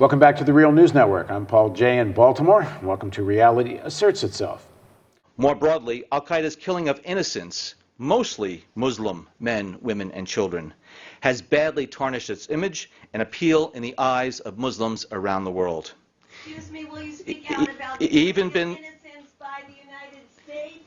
Welcome back to the Real News Network. I'm Paul Jay in Baltimore. Welcome to Reality Asserts Itself. More broadly, Al-Qaeda's killing of innocents, mostly Muslim men, women, and children, has badly tarnished its image and appeal in the eyes of Muslims around the world. Excuse me, will you speak out about the innocents by the United States?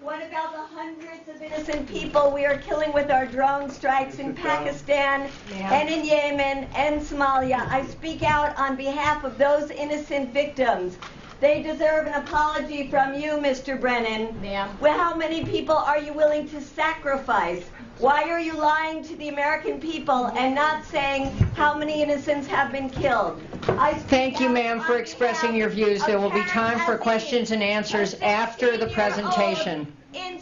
What about the hundreds of innocent people we are killing with our drone strikes in Pakistan and in Yemen and Somalia? I speak out on behalf of those innocent victims. They deserve an apology from you, Mr. Brennan. Well, how many people are you willing to sacrifice? Why are you lying to the American people and not saying how many innocents have been killed? Thank you, ma'am, for expressing your views. There will be time for questions and answers after the presentation. In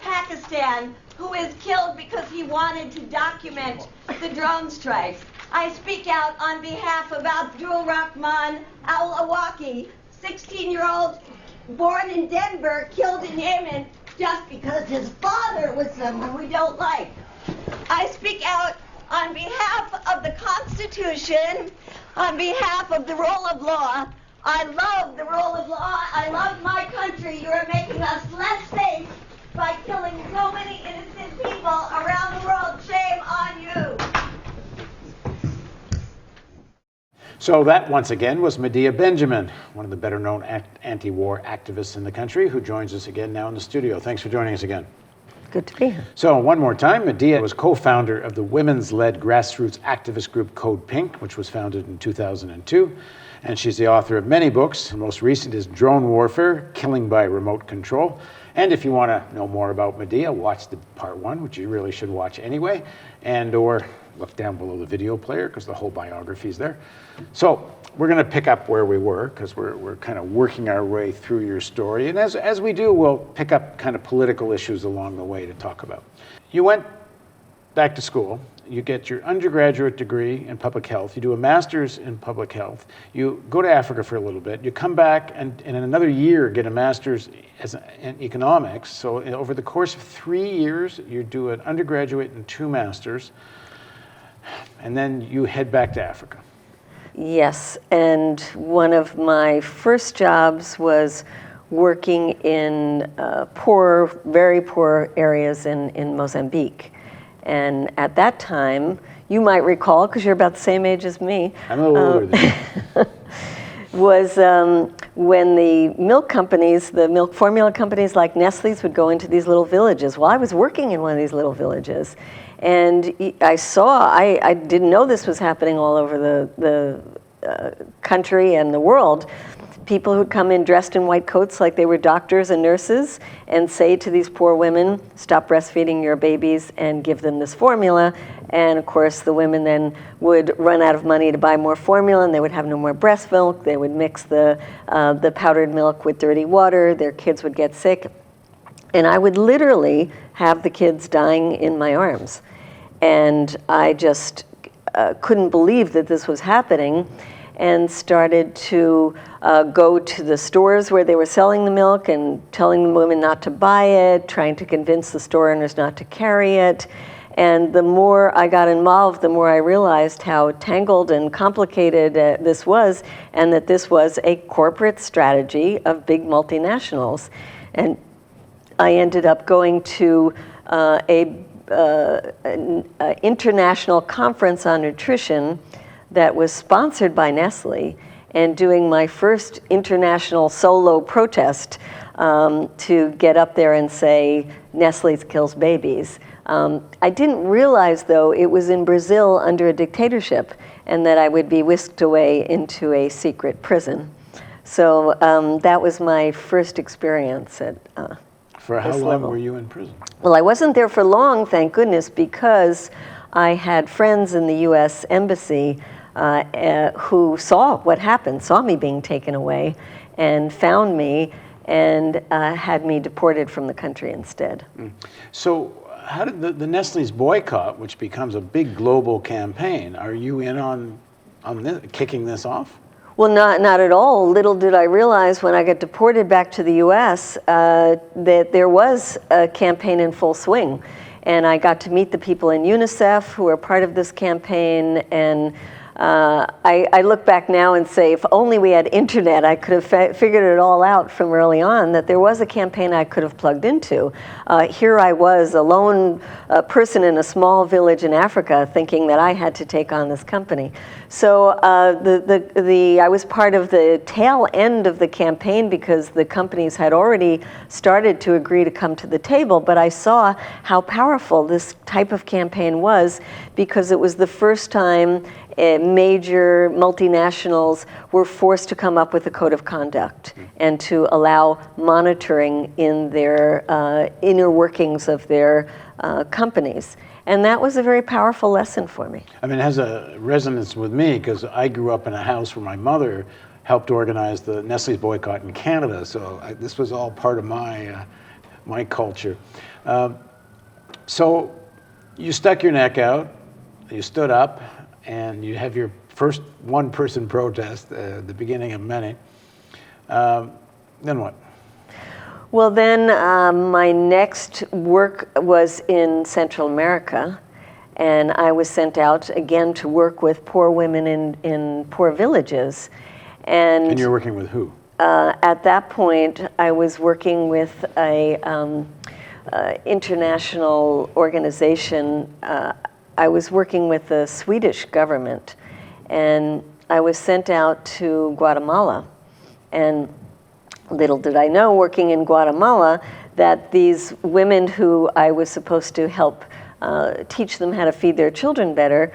Pakistan, who is killed because he wanted to document the drone strikes. I speak out on behalf of Abdul Rahman al-Awaki, 16-year-old born in Denver, killed in Yemen just because his father was someone we don't like. I speak out on behalf of the Constitution, on behalf of the rule of law. I love the rule of law. I love my country. You are making us less safe by killing so many innocent people around the world. Shame on you. So that, once again, was Medea Benjamin, one of the better-known anti-war activists in the country, who joins us again now in the studio. Thanks for joining us again. Good to be here. So one more time, Medea was co-founder of the women's-led grassroots activist group Code Pink, which was founded in 2002. And she's the author of many books. The most recent is Drone Warfare, Killing by Remote Control. And if you want to know more about Medea, watch the part 1, which you really should watch anyway, and or look down below the video player because the whole biography is there. So we're going to pick up where we were because we're kind of working our way through your story. And as we do, we'll pick up kind of political issues along the way to talk about. You went back to school. You get your undergraduate degree in public health. You do a master's in public health. You go to Africa for a little bit. You come back and in another year get a master's in economics. So over the course of 3 years, you do an undergraduate and 2 masters. And then you head back to Africa. Yes, and one of my first jobs was working in poor, very poor areas in Mozambique. And at that time, you might recall, because you're about the same age as me, I'm a little older than you. Was when the milk companies, the milk formula companies like Nestle's would go into these little villages. Well, I was working in one of these little villages. And I didn't know this was happening all over the country and the world. People who'd come in dressed in white coats like they were doctors and nurses and say to these poor women, stop breastfeeding your babies and give them this formula. And of course, the women then would run out of money to buy more formula and they would have no more breast milk. They would mix the powdered milk with dirty water. Their kids would get sick. And I would literally have the kids dying in my arms. And I just couldn't believe that this was happening and started to go to the stores where they were selling the milk and telling the women not to buy it, trying to convince the store owners not to carry it. And the more I got involved, the more I realized how tangled and complicated this was, and that this was a corporate strategy of big multinationals. And I ended up going to an international conference on nutrition that was sponsored by Nestle, and doing my first international solo protest to get up there and say, Nestle kills babies. I didn't realize, though, it was in Brazil under a dictatorship, and that I would be whisked away into a secret prison. So that was my first experience at For how long were you in prison? Well, I wasn't there for long, thank goodness, because I had friends in the U.S. Embassy who saw what happened, saw me being taken away, and found me and had me deported from the country instead. So how did the Nestle's boycott, which becomes a big global campaign, are you in on this, kicking this off? Well, not at all. Little did I realize when I got deported back to the U.S. That there was a campaign in full swing. And I got to meet the people in UNICEF who are part of this campaign, and I look back now and say, if only we had internet, I could have figured it all out from early on, that there was a campaign I could have plugged into. Here I was, a lone person in a small village in Africa, thinking that I had to take on this company. So I was part of the tail end of the campaign because the companies had already started to agree to come to the table, but I saw how powerful this type of campaign was because it was the first time major multinationals were forced to come up with a code of conduct and to allow monitoring in their inner workings of their companies. And that was a very powerful lesson for me. I mean, it has a resonance with me because I grew up in a house where my mother helped organize the Nestle's boycott in Canada. So this was all part of my culture. So you stuck your neck out, you stood up, and you have your first one-person protest, the beginning of many. Then what? Well, then my next work was in Central America, and I was sent out again to work with poor women in poor villages. And you're working with who? At that point, I was working with a international organization. I was working with the Swedish government, and I was sent out to Guatemala. And little did I know, working in Guatemala, that these women who I was supposed to help teach them how to feed their children better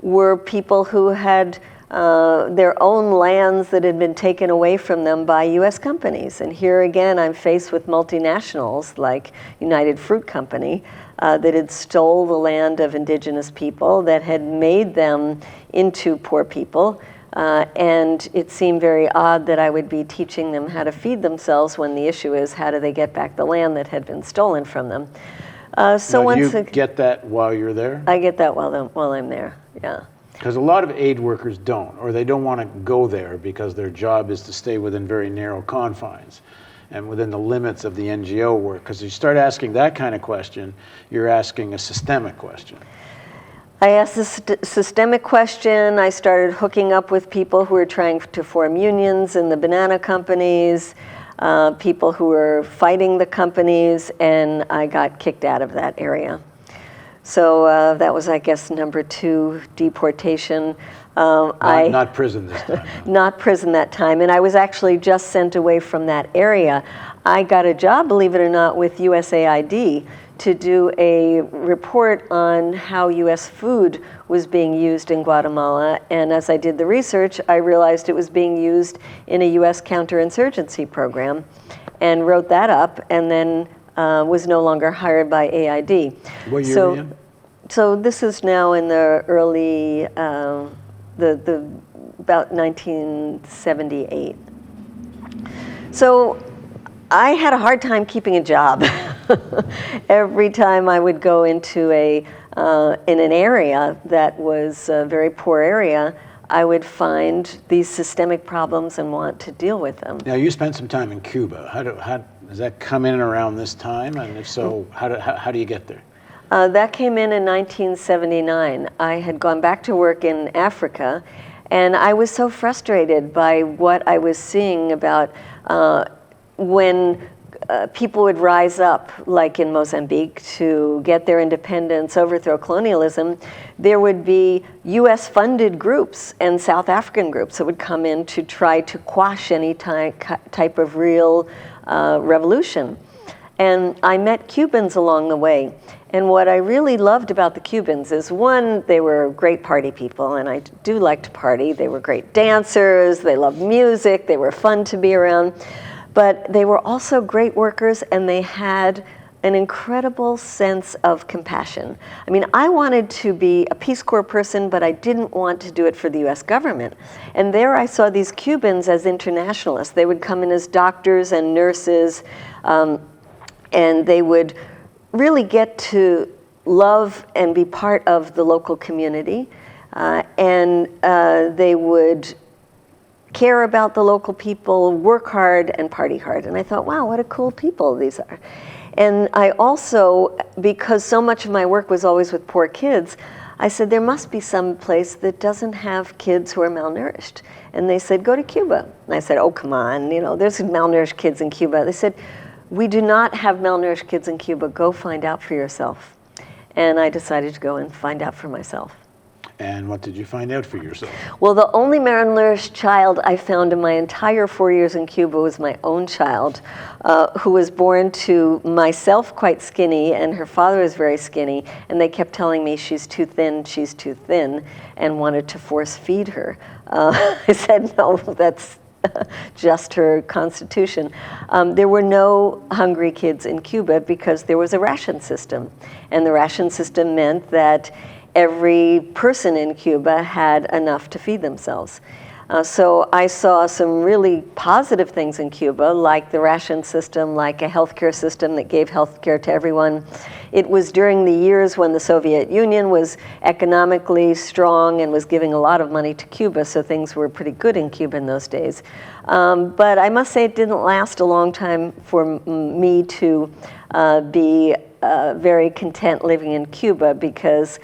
were people who had their own lands that had been taken away from them by U.S. companies. And here again, I'm faced with multinationals like United Fruit Company that had stole the land of indigenous people, that had made them into poor people. And it seemed very odd that I would be teaching them how to feed themselves when the issue is how do they get back the land that had been stolen from them. So now, do you get that while you're there? I get that while I'm there, yeah. Because a lot of aid workers don't, or they don't want to go there because their job is to stay within very narrow confines and within the limits of the NGO work. Because you start asking that kind of question, you're asking a systemic question. I asked this systemic question. I started hooking up with people who were trying to form unions in the banana companies, people who were fighting the companies, and I got kicked out of that area. So that was, I guess, number 2 deportation. Not prison this time. Not prison that time, and I was actually just sent away from that area. I got a job, believe it or not, with USAID to do a report on how U.S. food was being used in Guatemala. And as I did the research, I realized it was being used in a U.S. counterinsurgency program and wrote that up and then was no longer hired by AID. What year were you in? So this is now in the early, about 1978. So I had a hard time keeping a job. Every time I would go into in an area that was a very poor area, I would find these systemic problems and want to deal with them. Now, you spent some time in Cuba. How does that come in around this time? And if so, how do you get there? That came in 1979. I had gone back to work in Africa, and I was so frustrated by what I was seeing about when people would rise up, like in Mozambique, to get their independence, overthrow colonialism. There would be US-funded groups and South African groups that would come in to try to quash any type of real revolution. And I met Cubans along the way. And what I really loved about the Cubans is, one, they were great party people, and I do like to party. They were great dancers, they loved music, they were fun to be around. But they were also great workers, and they had an incredible sense of compassion. I mean, I wanted to be a Peace Corps person, but I didn't want to do it for the US government. And there I saw these Cubans as internationalists. They would come in as doctors and nurses, and they would really get to love and be part of the local community. And they would care about the local people, work hard, and party hard. And I thought, wow, what a cool people these are. And I also, because so much of my work was always with poor kids, I said, there must be some place that doesn't have kids who are malnourished. And they said, go to Cuba. And I said, oh, come on, there's malnourished kids in Cuba. They said, we do not have malnourished kids in Cuba. Go find out for yourself. And I decided to go and find out for myself. And what did you find out for yourself? Well, the only malnourished child I found in my entire 4 years in Cuba was my own child, who was born to myself quite skinny, and her father was very skinny, and they kept telling me she's too thin, and wanted to force feed her. I said, no, that's just her constitution. There were no hungry kids in Cuba because there was a ration system, and the ration system meant that every person in Cuba had enough to feed themselves. So I saw some really positive things in Cuba, like the ration system, like a healthcare system that gave healthcare to everyone. It was during the years when the Soviet Union was economically strong and was giving a lot of money to Cuba, so things were pretty good in Cuba in those days. But I must say it didn't last a long time for me to be very content living in Cuba, because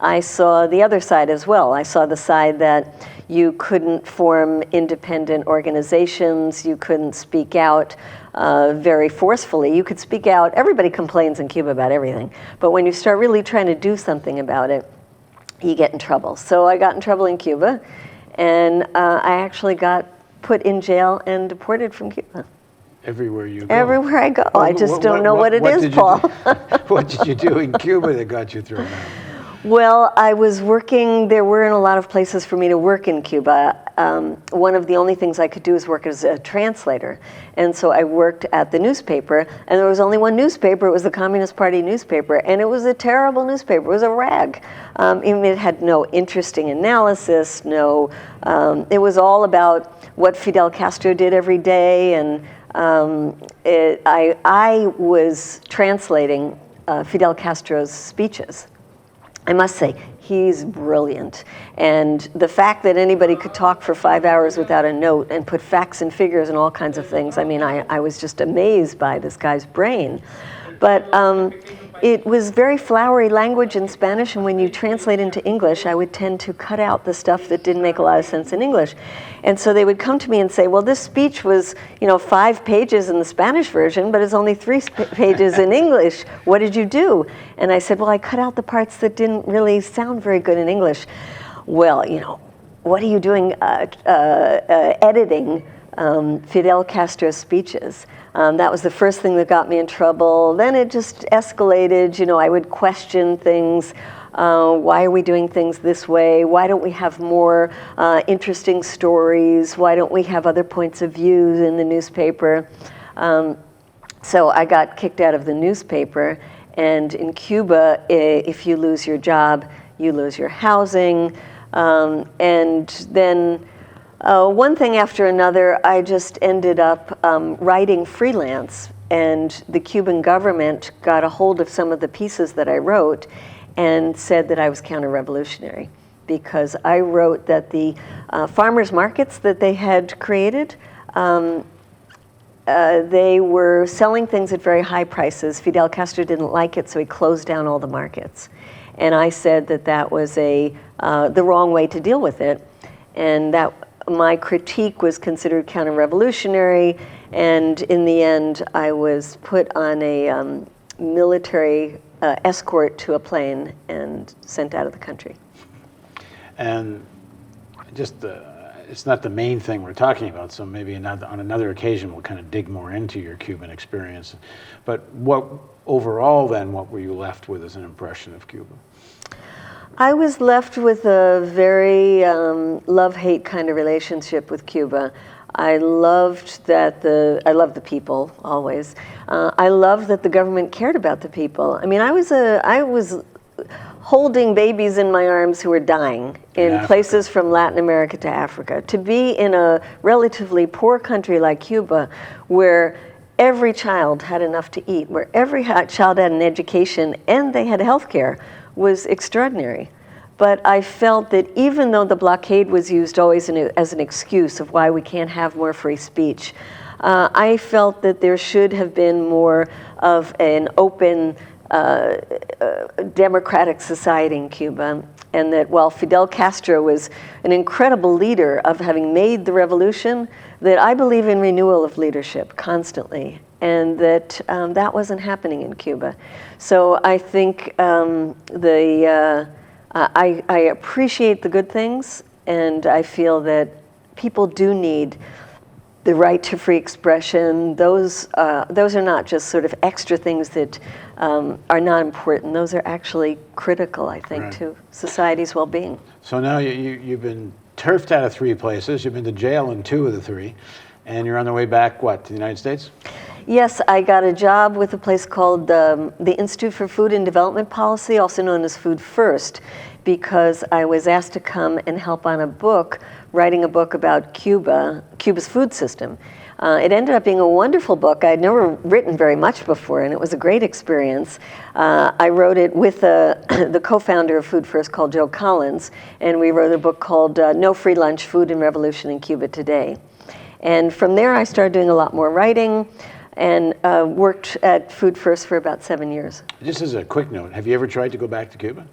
I saw the other side as well. I saw the side that you couldn't form independent organizations, you couldn't speak out very forcefully. You could speak out, everybody complains in Cuba about everything, but when you start really trying to do something about it, you get in trouble. So I got in trouble in Cuba, and I actually got put in jail and deported from Cuba. Everywhere you go. Everywhere I go. I just don't know what it is, Paul. What did you do in Cuba that got you thrown out? Well, I was working, there weren't a lot of places for me to work in Cuba. One of the only things I could do was work as a translator. And so I worked at the newspaper, and there was only one newspaper. It was the Communist Party newspaper, and it was a terrible newspaper. It was a rag. It had no interesting analysis, it was all about what Fidel Castro did every day, and I was translating Fidel Castro's speeches. I must say, he's brilliant. And the fact that anybody could talk for 5 hours without a note and put facts and figures and all kinds of things, I mean, I was just amazed by this guy's brain. But it was very flowery language in Spanish, and when you translate into English, I would tend to cut out the stuff that didn't make a lot of sense in English. And so they would come to me and say, well, this speech was, 5 pages in the Spanish version, but it's only 3 pages in English. What did you do? And I said, well, I cut out the parts that didn't really sound very good in English. Well, what are you doing editing Fidel Castro's speeches? That was the first thing that got me in trouble. Then it just escalated. I would question things. Why are we doing things this way? Why don't we have more interesting stories? Why don't we have other points of view in the newspaper? So I got kicked out of the newspaper. And in Cuba, if you lose your job, you lose your housing. And then one thing after another, I just ended up writing freelance, and the Cuban government got a hold of some of the pieces that I wrote and said that I was counter-revolutionary, because I wrote that the farmers markets that they had created, they were selling things at very high prices. Fidel Castro didn't like it, so he closed down all the markets. And I said that that was the wrong way to deal with it, and that my critique was considered counter-revolutionary, and in the end, I was put on a military escort to a plane and sent out of the country. And just it's not the main thing we're talking about, so maybe on another occasion we'll kind of dig more into your Cuban experience. But overall then, what were you left with as an impression of Cuba? I was left with a very love-hate kind of relationship with Cuba. I loved the people always. I loved that the government cared about the people. I mean, I was holding babies in my arms who were dying in places from Latin America to Africa. To be in a relatively poor country like Cuba, where every child had enough to eat, where every child had an education and they had health care, was extraordinary. But I felt that even though the blockade was used always as an excuse of why we can't have more free speech, I felt that there should have been more of an open democratic society in Cuba, and that while Fidel Castro was an incredible leader of having made the revolution, that I believe in renewal of leadership constantly, and that that wasn't happening in Cuba. So I think I appreciate the good things, and I feel that people do need the right to free expression. Those are not just sort of extra things that are not important. Those are actually critical, I think, Right. to society's well-being. So now you've been turfed out of 3 places. You've been to jail in 2 of the 3. And you're on the way back, what, to the United States? Yes, I got a job with a place called the Institute for Food and Development Policy, also known as Food First, because I was asked to come and help on a book, writing a book about Cuba's food system. It ended up being a wonderful book. I'd never written very much before, and it was a great experience. I wrote it with the co-founder of Food First, called Joe Collins, and we wrote a book called No Free Lunch, Food and Revolution in Cuba Today. And from there, I started doing a lot more writing, and worked at Food First for about 7 years. Just as a quick note, have you ever tried to go back to Cuba?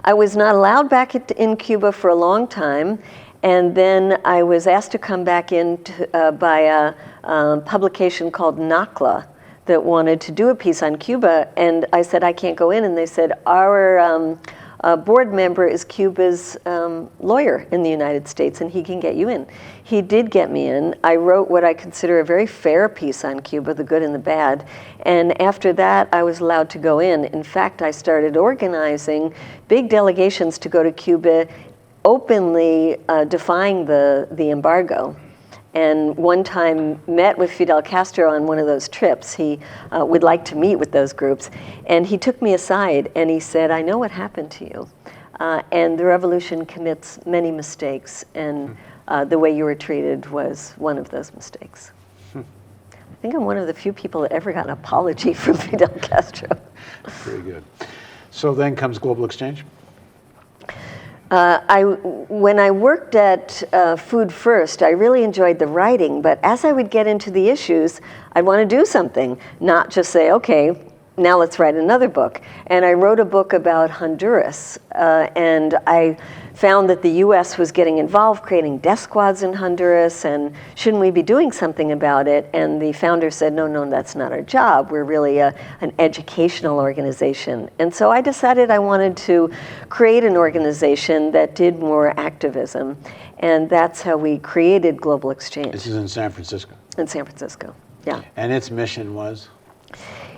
I was not allowed back in Cuba for a long time, and then I was asked to come back in by a publication called NACLA that wanted to do a piece on Cuba, and I said, I can't go in, and they said, our board member is Cuba's lawyer in the United States, and he can get you in. He did get me in. I wrote what I consider a very fair piece on Cuba, the good and the bad, and after that, I was allowed to go in. In fact, I started organizing big delegations to go to Cuba, openly defying the embargo. And one time met with Fidel Castro on one of those trips. He would like to meet with those groups. And he took me aside and he said, I know what happened to you. And the revolution commits many mistakes. And the way you were treated was one of those mistakes. I think I'm one of the few people that ever got an apology from Fidel Castro. Very good. So then comes Global Exchange? When I worked at Food First, I really enjoyed the writing, but as I would get into the issues, I'd want to do something, not just say, okay, now let's write another book. And I wrote a book about Honduras, and I found that the U.S. was getting involved, creating death squads in Honduras, and shouldn't we be doing something about it? And the founder said, no, that's not our job. We're really an educational organization. And so I decided I wanted to create an organization that did more activism, and that's how we created Global Exchange. This is in San Francisco? In San Francisco, yeah. And its mission was?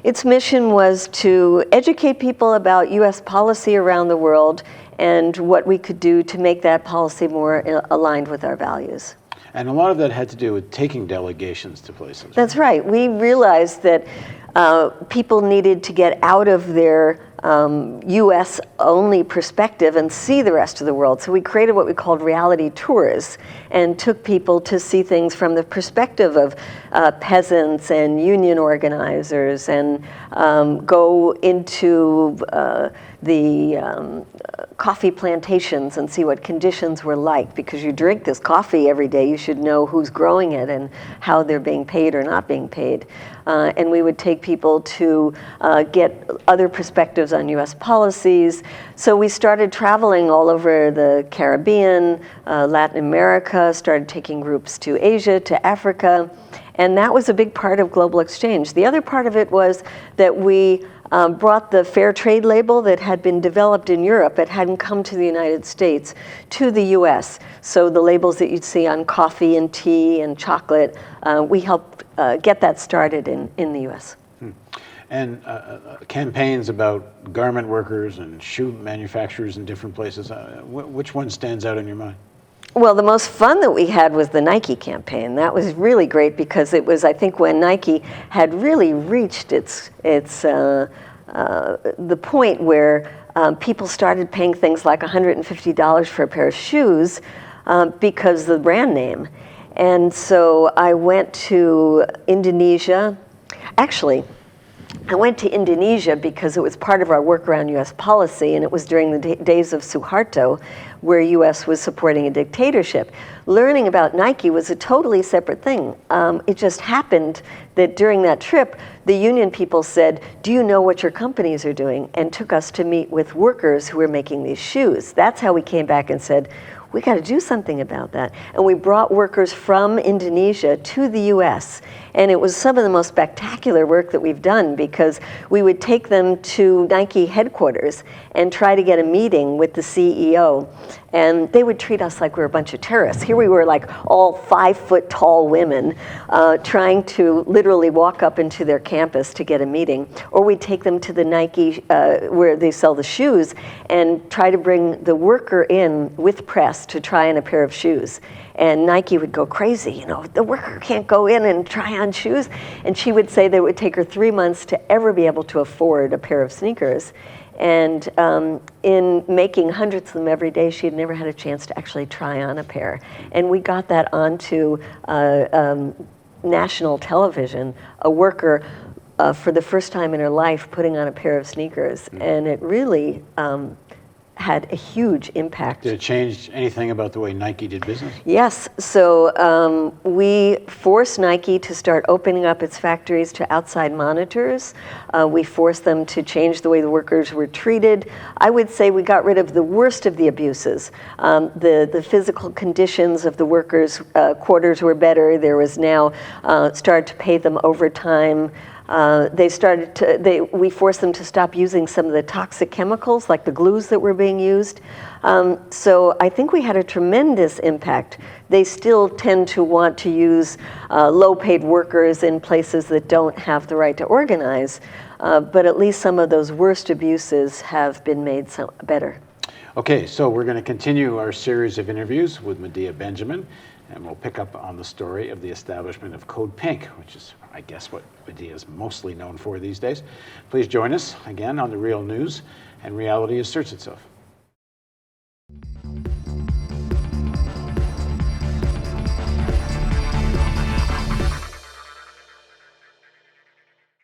Its mission was to educate people about U.S. policy around the world and what we could do to make that policy more aligned with our values. And a lot of that had to do with taking delegations to places. That's right. We realized that people needed to get out of their U.S.-only perspective and see the rest of the world. So we created what we called reality tours and took people to see things from the perspective of peasants and union organizers, and go into the coffee plantations and see what conditions were like. Because you drink this coffee every day, you should know who's growing it and how they're being paid or not being paid. And we would take people to get other perspectives on U.S. policies. So we started traveling all over the Caribbean, Latin America, started taking groups to Asia, to Africa, and that was a big part of Global Exchange. The other part of it was that we brought the fair trade label that had been developed in Europe, it hadn't come to the United States, to the US. So the labels that you'd see on coffee and tea and chocolate, we helped get that started in the US. And campaigns about garment workers and shoe manufacturers in different places, which one stands out in your mind? Well, the most fun that we had was the Nike campaign. That was really great because it was, I think, when Nike had really reached the point where people started paying things like $150 for a pair of shoes because of the brand name. And so I went to Indonesia. Actually, I went to Indonesia because it was part of our work around U.S. policy, and it was during the days of Suharto, where U.S. was supporting a dictatorship. Learning about Nike was a totally separate thing. It just happened that during that trip, the union people said, "Do you know what your companies are doing?" and took us to meet with workers who were making these shoes. That's how we came back and said, we got to do something about that. And we brought workers from Indonesia to the US. And it was some of the most spectacular work that we've done, because we would take them to Nike headquarters and try to get a meeting with the CEO. And they would treat us like we were a bunch of terrorists. Here we were, like all 5-foot tall women trying to literally walk up into their campus to get a meeting. Or we'd take them to the Nike, where they sell the shoes, and try to bring the worker in with press to try on a pair of shoes. And Nike would go crazy, you know, the worker can't go in and try on shoes. And she would say that it would take her 3 months to ever be able to afford a pair of sneakers. And in making hundreds of them every day, she had never had a chance to actually try on a pair. And we got that onto national television, a worker for the first time in her life putting on a pair of sneakers. And it really had a huge impact. Did it change anything about the way Nike did business? Yes, so we forced Nike to start opening up its factories to outside monitors. We forced them to change the way the workers were treated. I would say we got rid of the worst of the abuses. The physical conditions of the workers' quarters were better. There was now, started to pay them overtime. We forced them to stop using some of the toxic chemicals, like the glues that were being used. So I think we had a tremendous impact. They still tend to want to use low-paid workers in places that don't have the right to organize, but at least some of those worst abuses have been made better. Okay, so we're going to continue our series of interviews with Medea Benjamin, and we'll pick up on the story of the establishment of Code Pink, which is, I guess, what Medea is mostly known for these days. Please join us again on The Real News, and reality asserts itself.